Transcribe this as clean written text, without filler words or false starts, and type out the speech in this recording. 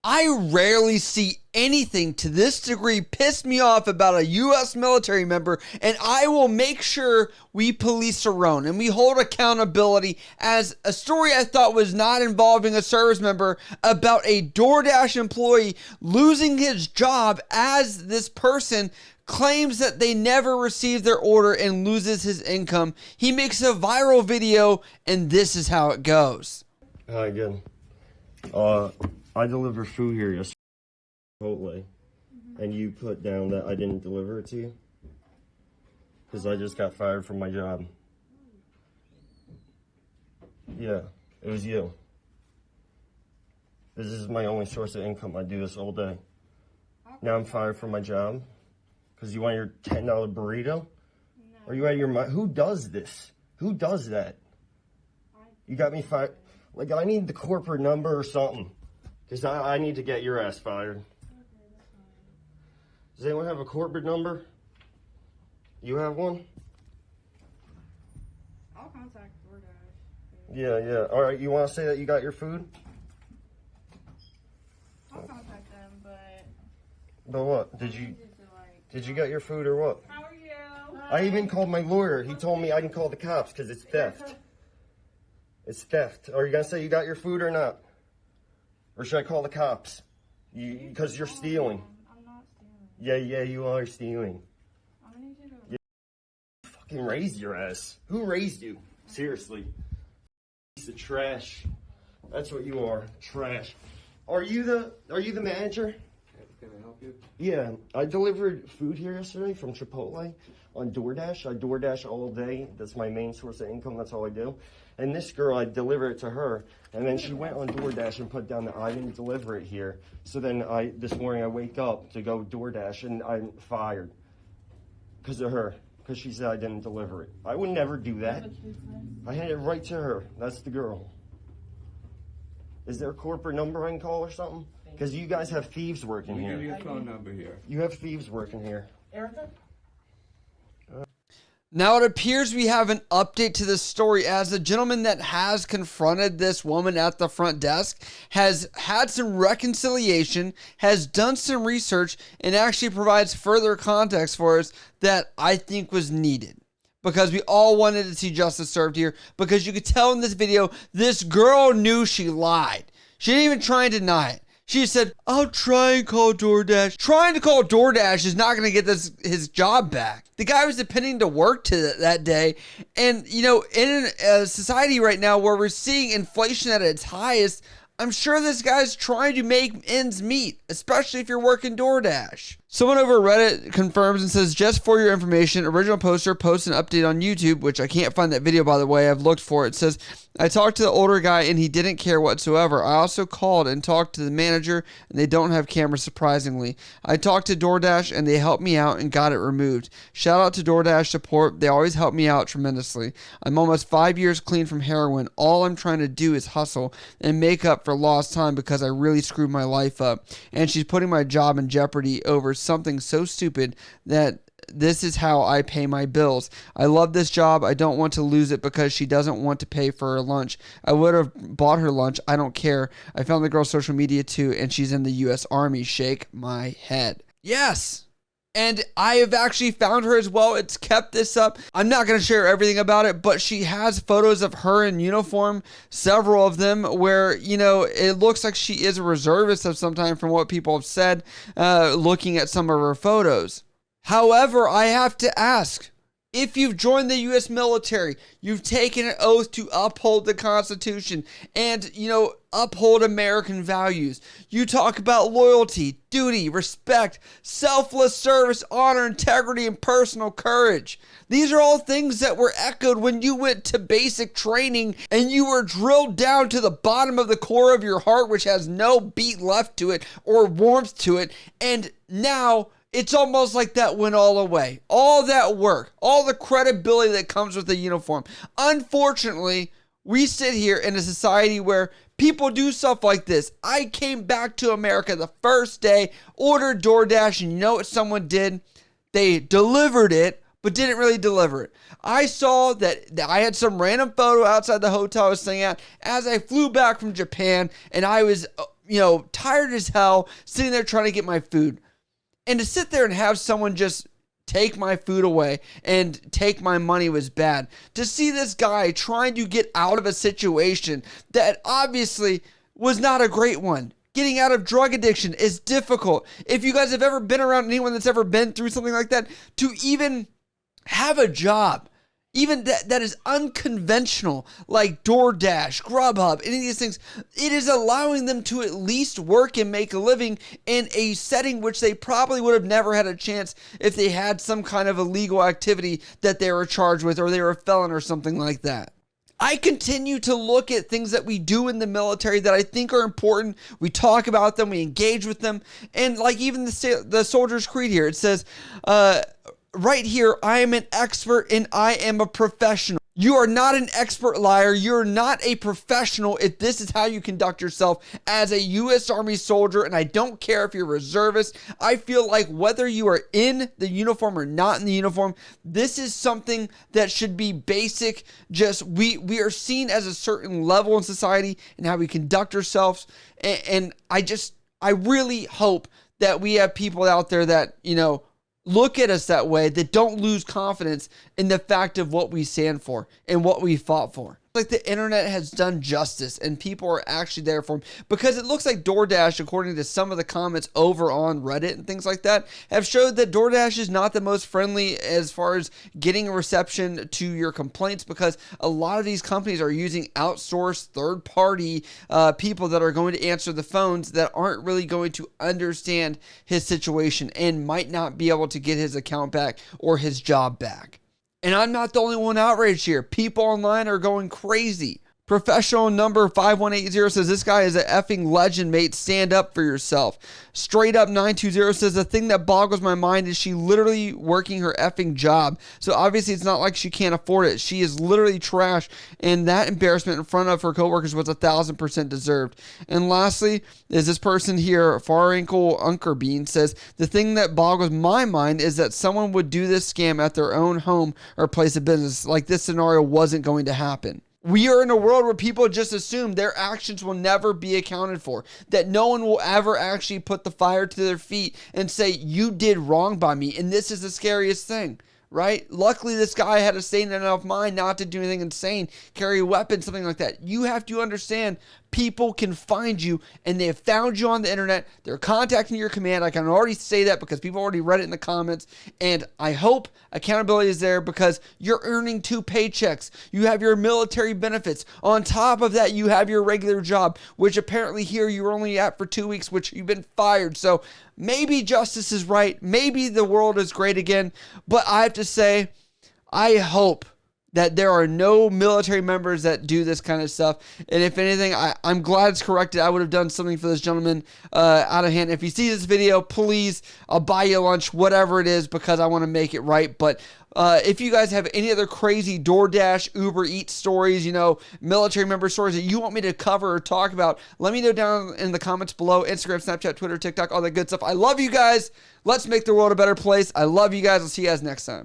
I rarely see anything to this degree piss me off about a U.S. military member, and I will make sure we police our own and we hold accountability. As a story I thought was not involving a service member about a DoorDash employee losing his job as this person claims that they never received their order and loses his income. He makes a viral video, and this is how it goes. Hi again. I delivered food here yesterday, Chipotle, and you put down that I didn't deliver it to you because I just got fired from my job. Yeah, it was you. This is my only source of income. I do this all day. Now I'm fired from my job because you want your $10 burrito? No. Are you out of your mind? Who does this? Who does that? You got me fired. Like, I need the corporate number or something. Because I need to get your ass fired. Okay, that's fine. Does anyone have a corporate number? You have one? I'll contact DoorDash. Yeah. All right, you want to say that you got your food? I'll contact them, but... But what? Did you get your food or what? How are you? I even called my lawyer. He told me I can call the cops because it's theft. It's theft. Are you going to say you got your food or not? Or should I call the cops? Because you're stealing. I'm not stealing. Yeah, you are stealing. I'm gonna need you to... Yeah. Fucking raised your ass. Who raised you? Seriously. Piece of trash. That's what you are. Trash. Are you the manager? Can I help you? Yeah, I delivered food here yesterday from Chipotle on DoorDash. I DoorDash all day. That's my main source of income. That's all I do. And this girl, I delivered it to her, and then she went on DoorDash and put down that I didn't deliver it here. So then this morning I wake up to go DoorDash, and I'm fired because of her, because she said I didn't deliver it. I would never do that. I handed it right to her. That's the girl. Is there a corporate number I can call or something? Because you guys have thieves working We here. give you a phone number here. You have thieves working here. Erica? Now it appears we have an update to this story, as the gentleman that has confronted this woman at the front desk has had some reconciliation, has done some research, and actually provides further context for us that I think was needed. Because we all wanted to see justice served here, because you could tell in this video, this girl knew she lied. She didn't even try and deny it. She said, I'll try and call DoorDash. Trying to call DoorDash is not going to get his job back. The guy was depending to work that day. And, you know, in a society right now where we're seeing inflation at its highest, I'm sure this guy's trying to make ends meet, especially if you're working DoorDash. Someone over Reddit confirms and says, just for your information, original poster posts an update on YouTube, which I can't find that video, by the way. I've looked for it. It says, I talked to the older guy and he didn't care whatsoever. I also called and talked to the manager, and they don't have cameras, surprisingly. I talked to DoorDash and they helped me out and got it removed. Shout out to DoorDash support. They always help me out tremendously. I'm almost 5 years clean from heroin. All I'm trying to do is hustle and make up for lost time because I really screwed my life up. And she's putting my job in jeopardy over something so stupid that this is how I pay my bills. I love this job. I don't want to lose it because she doesn't want to pay for her lunch. I would have bought her lunch. I don't care. I found the girl's social media too, and she's in the U.S. Army. Shake my head. Yes. And I have actually found her as well. It's kept this up. I'm not going to share everything about it, but she has photos of her in uniform, several of them, where, you know, it looks like she is a reservist of some time from what people have said, looking at some of her photos. However, I have to ask, if you've joined the U.S. military, you've taken an oath to uphold the Constitution and, you know, uphold American values. You talk about loyalty, duty, respect, selfless service, honor, integrity, and personal courage. These are all things that were echoed when you went to basic training and you were drilled down to the bottom of the core of your heart, which has no beat left to it or warmth to it. And now it's almost like that went all away. All that work, all the credibility that comes with the uniform. Unfortunately, we sit here in a society where people do stuff like this. I came back to America the first day, ordered DoorDash, and you know what someone did? They delivered it, but didn't really deliver it. I saw that I had some random photo outside the hotel I was staying at as I flew back from Japan, and I was tired as hell, sitting there trying to get my food. And to sit there and have someone just take my food away and take my money was bad. To see this guy trying to get out of a situation that obviously was not a great one. Getting out of drug addiction is difficult. If you guys have ever been around anyone that's ever been through something like that, to even have a job, even that is unconventional, like DoorDash, Grubhub, any of these things, it is allowing them to at least work and make a living in a setting which they probably would have never had a chance if they had some kind of illegal activity that they were charged with, or they were a felon or something like that. I continue to look at things that we do in the military that I think are important. We talk about them, we engage with them, and like even the Soldier's Creed here, it says, right here, I am an expert and I am a professional. You are not an expert liar. You're not a professional if this is how you conduct yourself as a U.S. Army soldier. And I don't care if you're a reservist. I feel like whether you are in the uniform or not in the uniform, this is something that should be basic. Just we are seen as a certain level in society and how we conduct ourselves. And I really hope that we have people out there that, look at us that way, that don't lose confidence in the fact of what we stand for and what we fought for. Like the internet has done justice and people are actually there for them, because it looks like DoorDash, according to some of the comments over on Reddit and things like that, have showed that DoorDash is not the most friendly as far as getting a reception to your complaints, because a lot of these companies are using outsourced third-party people that are going to answer the phones that aren't really going to understand his situation and might not be able to get his account back or his job back. And I'm not the only one outraged here. People online are going crazy. Professional number 5180 says, this guy is an effing legend, mate. Stand up for yourself. Straight up 920 says, the thing that boggles my mind is she literally working her effing job. So obviously it's not like she can't afford it. She is literally trash. And that embarrassment in front of her coworkers was 1,000% deserved. And lastly is this person here, Far Ankle Unkerbean, says, the thing that boggles my mind is that someone would do this scam at their own home or place of business. Like this scenario wasn't going to happen. We are in a world where people just assume their actions will never be accounted for, that no one will ever actually put the fire to their feet and say, you did wrong by me. And this is the scariest thing, right? Luckily, this guy had a sane enough mind not to do anything insane, carry a weapon, something like that. You have to understand, people can find you, and they have found you on the internet. They're contacting your command. I can already say that because people already read it in the comments. And I hope accountability is there, because you're earning 2 paychecks. You have your military benefits. On top of that, you have your regular job, which apparently here you were only at for 2 weeks, which you've been fired. So maybe justice is right. Maybe the world is great again. But I have to say, I hope that there are no military members that do this kind of stuff. And if anything, I'm glad it's corrected. I would have done something for this gentleman out of hand. If you see this video, please, I'll buy you lunch, whatever it is, because I want to make it right. But if you guys have any other crazy DoorDash, Uber Eats stories, military member stories that you want me to cover or talk about, let me know down in the comments below. Instagram, Snapchat, Twitter, TikTok, all that good stuff. I love you guys. Let's make the world a better place. I love you guys. I'll see you guys next time.